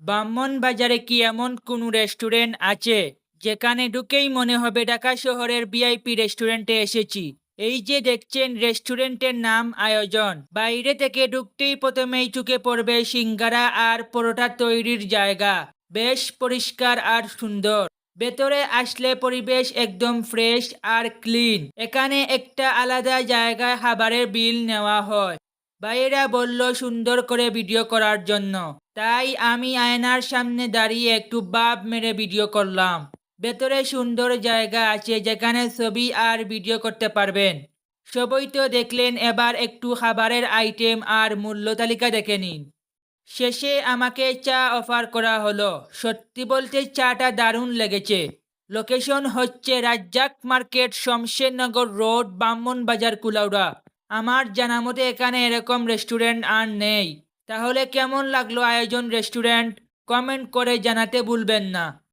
ব্রাহ্মণবাজারে কি এমন কোনো রেস্টুরেন্ট আছে যেখানে ঢুকেই মনে হবে ঢাকা শহরের ভিআইপি রেস্টুরেন্টে এসেছি? এই যে দেখছেন রেস্টুরেন্টের নাম আয়োজন। বাইরে থেকে ঢুকতেই প্রথমেই চোখে পড়বে সিঙ্গারা আর পরোটা তৈরির জায়গা। বেশ পরিষ্কার আর সুন্দর। ভেতরে আসলে পরিবেশ একদম ফ্রেশ আর ক্লিন। এখানে একটা আলাদা জায়গায় খাবারের বিল নেওয়া হয়। ভাইয়েরা বলল সুন্দর করে ভিডিও করার জন্য, তাই আমি আয়নার সামনে দাঁড়িয়ে একটু বাপ মেরে ভিডিও করলাম। ভেতরে সুন্দর জায়গা আছে যেখানে ছবি আর ভিডিও করতে পারবেন। সবই তো দেখলেন, এবার একটু খাবারের আইটেম আর মূল্য তালিকা দেখে নিন। শেষে আমাকে চা অফার করা হলো। সত্যি বলতে চাটা দারুণ লেগেছে। লোকেশন হচ্ছে রাজ্জাক মার্কেট, শমশেরনগর রোড, ব্রাহ্মণবাজার, কুলাউড়া। আমার জানা মতে এখানে এরকম রেস্টুরেন্ট আর নেই। তাহলে কেমন লাগলো আয়োজন রেস্টুরেন্ট? কমেন্ট করে জানাতে ভুলবেন না।